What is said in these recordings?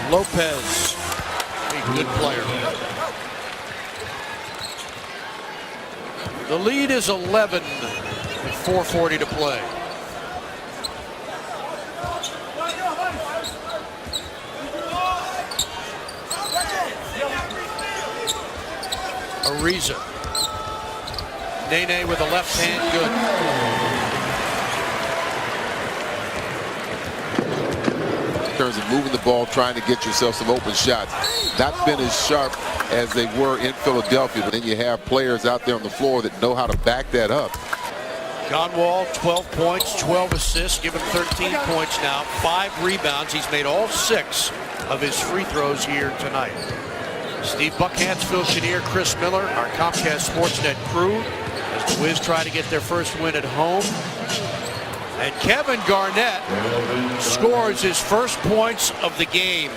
Lopez, a good player. The lead is 11 with 4:40 to play. Ariza. Nene with a left hand, good. In terms of moving the ball, trying to get yourself some open shots. Not been as sharp as they were in Philadelphia, but then you have players out there on the floor that know how to back that up. John Wall, 12 points, 12 assists, give him 13 points now, 5 rebounds. He's made all 6 of his free throws here tonight. Steve Buckhantz, Phil Chenier, Chris Miller, our Comcast Sportsnet crew, as the Wiz try to get their first win at home. And Kevin Garnett scores his first points of the game.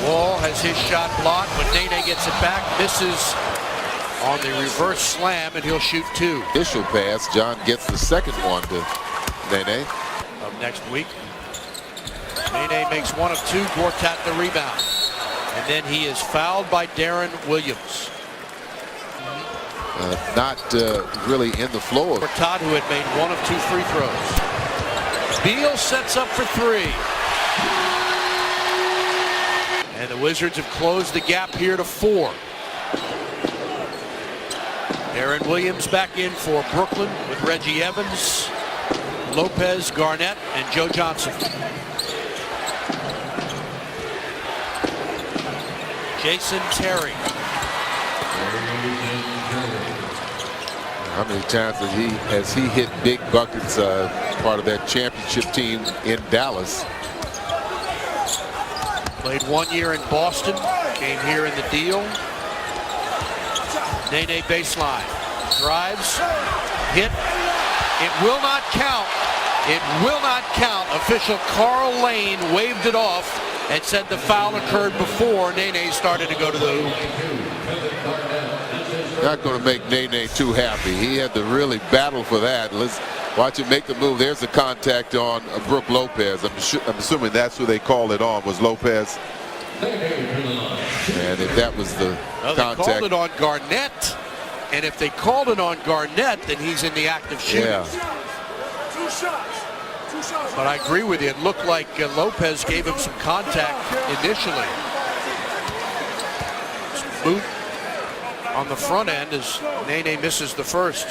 Wall has his shot blocked, but Nene gets it back, misses on the reverse slam, and he'll shoot 2. Initial pass, John gets the second one to Nene. Of next week. Nene makes 1 of 2, Gortat the rebound. And then he is fouled by Darren Williams. Not really in the flow. Gortat, who had made 1 of 2 free throws. Beal sets up for 3. And the Wizards have closed the gap here to 4. Darren Williams back in for Brooklyn with Reggie Evans, Lopez, Garnett, and Joe Johnson. Jason Terry. How many times has he hit big buckets, part of that championship team in Dallas? Played 1 year in Boston, came here in the deal. Nene baseline, drives, hit. It will not count. It will not count. Official Carl Lane waved it off and said the foul occurred before Nene started to go to the hoop. Not going to make Nene too happy. He had to really battle for that. Let's watch him make the move. There's the contact on Brook Lopez. I'm assuming that's who they called it on, was Lopez. And if that was the contact. They called it on Garnett. And if they called it on Garnett, then he's in the act of shooting. Yeah. But I agree with you. It looked like Lopez gave him some contact initially. Boot on the front end as Nene misses the first.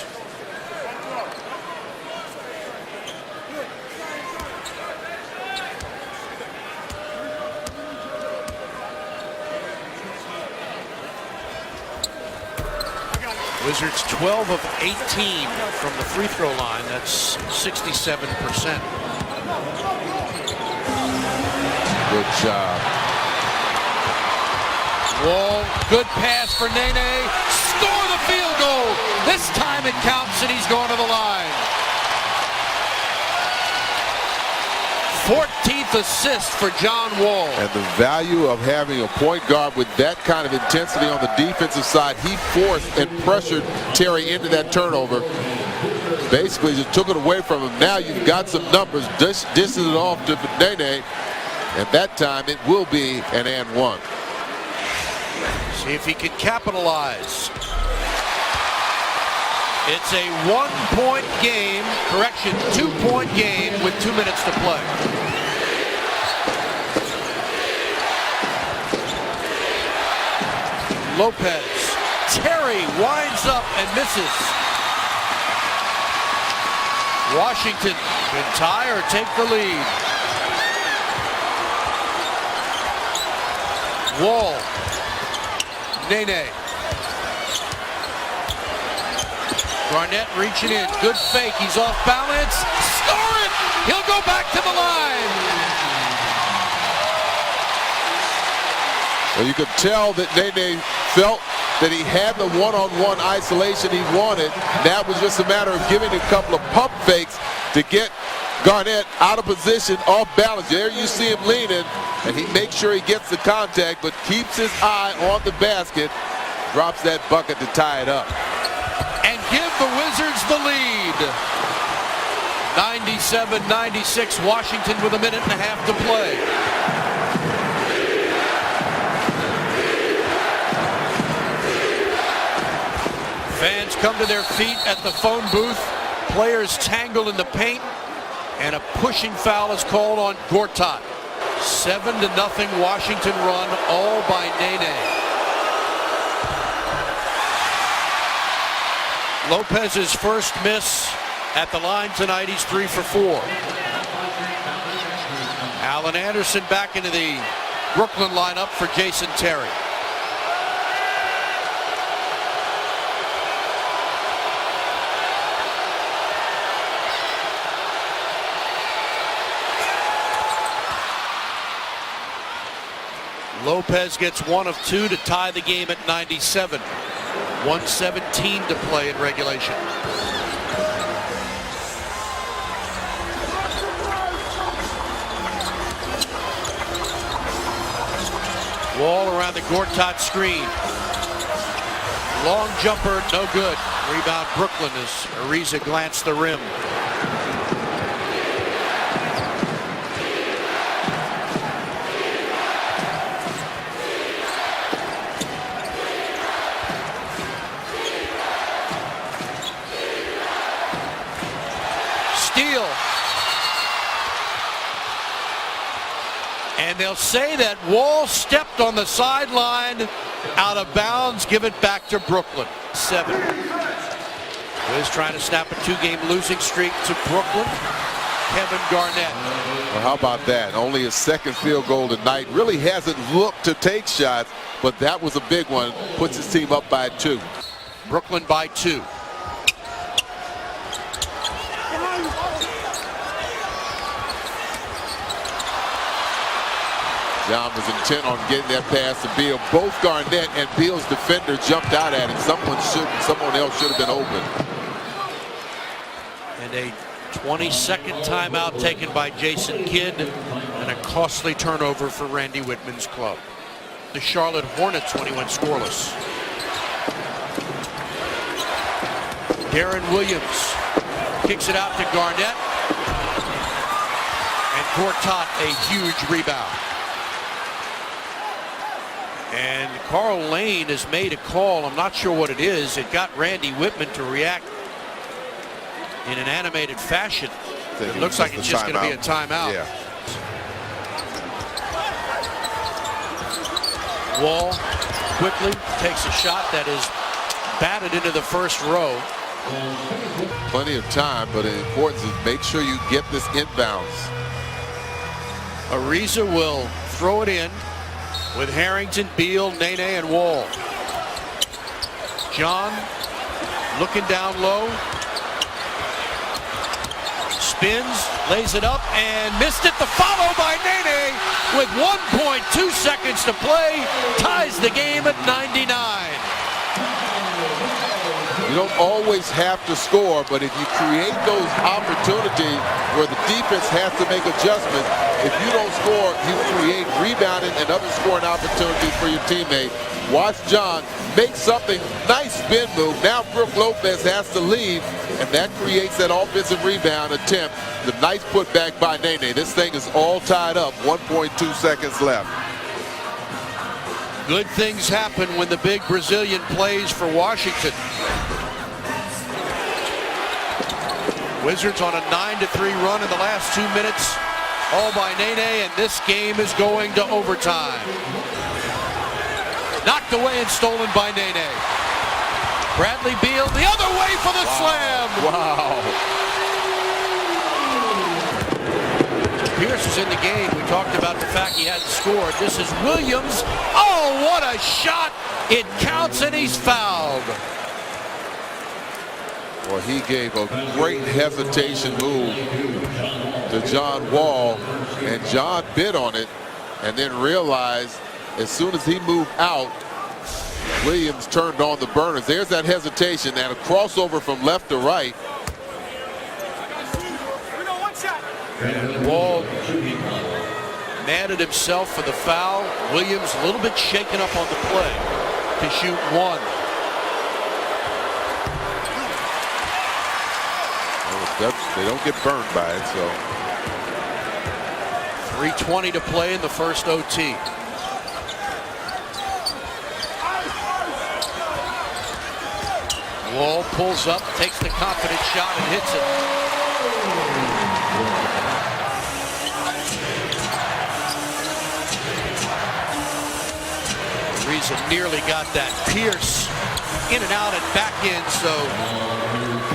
Wizards 12 of 18 from the free throw line. That's 67%. Good job. Wall, good pass for Nene. Score the field goal. This time it counts and he's going to the line. 14th assist for John Wall. And the value of having a point guard with that kind of intensity on the defensive side, he forced and pressured Terry into that turnover. Basically just took it away from him. Now you've got some numbers, dissing it off to Nene, and that time it will be an and 1. See if he can capitalize. It's a 1-point game, correction, 2-point game with 2 minutes to play. Lopez, Terry winds up and misses. Washington can tie or take the lead. Wall, Nene. Garnett reaching in, good fake, he's off balance, score it! He'll go back to the line! Well, you could tell that Nene felt that he had the one-on-one isolation he wanted. Now it was just a matter of giving a couple of pump fakes to get Garnett out of position, off balance. There you see him leaning, and he makes sure he gets the contact, but keeps his eye on the basket, drops that bucket to tie it up. and give the Wizards the lead. 97-96, Washington with a minute and a half to play. Fans come to their feet at the phone booth. Players tangle in the paint, and a pushing foul is called on Gortat. 7-0 Washington run, all by Nene. Lopez's first miss at the line tonight. He's 3 for 4. Allen Anderson back into the Brooklyn lineup for Jason Terry. Lopez gets 1 of 2 to tie the game at 97. 1:17 to play in regulation. Wall around the Gortat screen. Long jumper, no good. Rebound Brooklyn as Ariza glanced the rim. Steal. And they'll say that Wall stepped on the sideline out of bounds. Give it back to Brooklyn. 7. Wiz trying to snap a 2-game losing streak to Brooklyn. Kevin Garnett. Well, how about that? Only his second field goal tonight. Really hasn't looked to take shots, but that was a big one. Puts his team up by 2. Brooklyn by 2. John was intent on getting that pass to Beal. Both Garnett and Beal's defender jumped out at him. Someone else should have been open. And a 22nd timeout taken by Jason Kidd, and a costly turnover for Randy Whitman's club. The Charlotte Hornets when he went scoreless. Darren Williams kicks it out to Garnett, and Gortat a huge rebound. And Carl Lane has made a call. I'm not sure what it is. It got Randy Whitman to react in an animated fashion. It looks like it's just going to be a timeout. Yeah. Wall quickly takes a shot that is batted into the first row. Plenty of time, but the importance is make sure you get this inbounds. Ariza will throw it in with Harrington, Beal, Nene, and Wall. John looking down low. Spins, lays it up, and missed it. The follow by Nene with 1.2 seconds to play. Ties the game at 99. You don't always have to score, but if you create those opportunities where the defense has to make adjustments, if you don't score, you create rebounding and other scoring opportunities for your teammate. Watch John make something, nice spin move. Now Brook Lopez has to leave, and that creates that offensive rebound attempt. The nice putback by Nene. This thing is all tied up, 1.2 seconds left. Good things happen when the big Brazilian plays for Washington. Wizards on a 9-3 run in the last 2 minutes, all by Nene, and this game is going to overtime. Knocked away and stolen by Nene. Bradley Beal the other way for the slam. Wow. Pierce is in the game. We talked about the fact he hadn't scored. This is Williams. Oh, what a shot. It counts and he's fouled. Well, he gave a great hesitation move to John Wall, and John bid on it and then realized as soon as he moved out, Williams turned on the burners. There's that hesitation and a crossover from left to right. Wall mad at himself for the foul. Williams a little bit shaken up on the play to shoot 1. They don't get burned by it. So 3:20 to play in the first OT. Wall pulls up, takes the confident shot and hits it. Ariza nearly got that. Pierce in and out and back in, so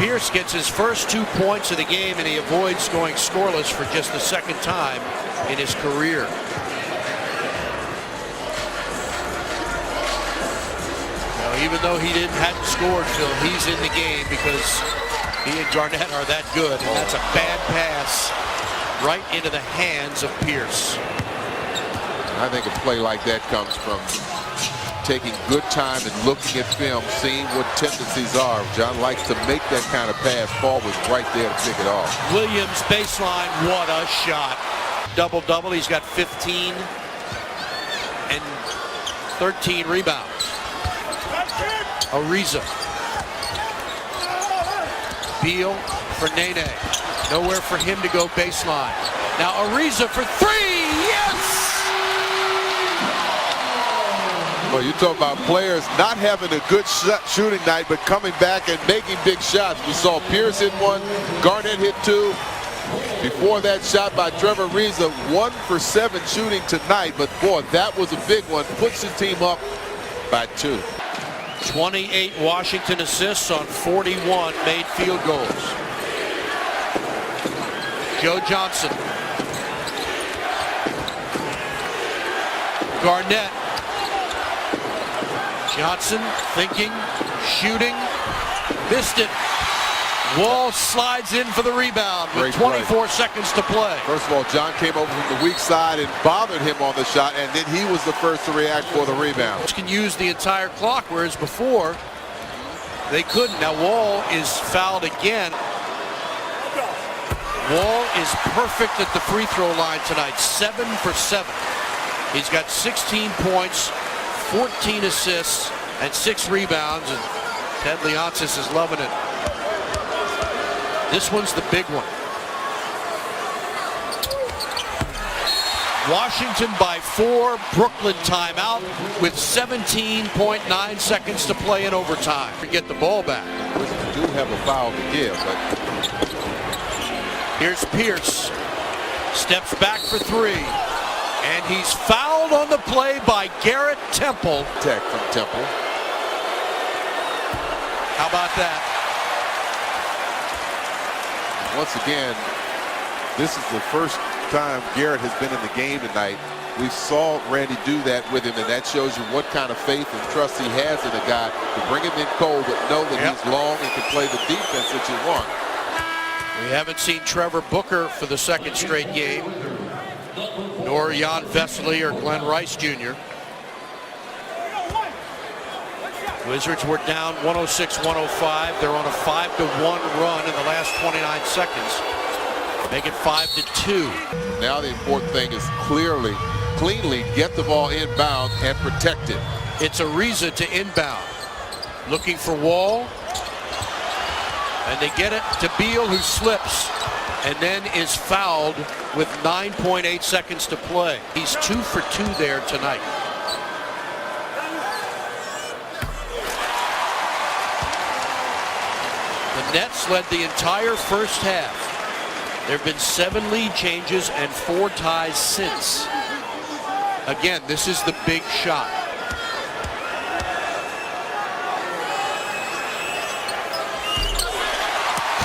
Pierce gets his first 2 points of the game, and he avoids going scoreless for just the second time in his career. Now, even though he hadn't scored, Phil, he's in the game because he and Garnett are that good, and that's a bad pass right into the hands of Pierce. I think a play like that comes from taking good time and looking at film, seeing what tendencies are. John likes to make that kind of pass. Paul was right there to pick it off. Williams baseline, what a shot. Double-double, he's got 15 and 13 rebounds. Ariza. Beal for Nene. Nowhere for him to go baseline. Now Ariza for three, yes! Well, you talk about players not having a good shooting night, but coming back and making big shots. We saw Pierce hit one, Garnett hit two. Before that shot by Trevor Ariza, 1 for 7 shooting tonight. But boy, that was a big one. Puts his team up by 2. 28 Washington assists on 41 made field goals. Joe Johnson. Garnett. Johnson thinking, shooting, missed it. Wall slides in for the rebound with 24 seconds to play. First of all, John came over from the weak side and bothered him on the shot, and then he was the first to react for the rebound. Can use the entire clock, whereas before they couldn't. Now Wall is fouled again. Wall is perfect at the free throw line tonight, 7 for 7. He's got 16 points, 14 assists, and 6 rebounds, and Ted Leonsis is loving it. This one's the big one. Washington by 4, Brooklyn timeout with 17.9 seconds to play in overtime. Get the ball back. We do have a foul to give, but here's Pierce. Steps back for 3. And he's fouled on the play by Garrett Temple. Tech from Temple. How about that? Once again, this is the first time Garrett has been in the game tonight. We saw Randy do that with him, and that shows you what kind of faith and trust he has in a guy to bring him in cold, but know that he's long and can play the defense that you want. We haven't seen Trevor Booker for the second straight game, nor Jan Vesely or Glenn Rice Jr. Wizards were down 106-105. They're on a 5-1 run in the last 29 seconds. Make it 5-2. Now the important thing is cleanly get the ball inbound and protect it. It's Ariza to inbound. Looking for Wall. And they get it to Beal, who slips and then is fouled with 9.8 seconds to play. He's 2 for 2 there tonight. The Nets led the entire first half. There have been 7 lead changes and 4 ties since. Again, this is the big shot.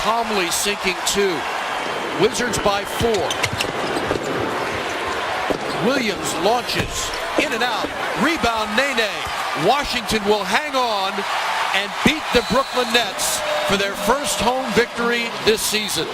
Calmly sinking 2. Wizards by 4. Williams launches in and out. Rebound Nene. Washington will hang on and beat the Brooklyn Nets for their first home victory this season.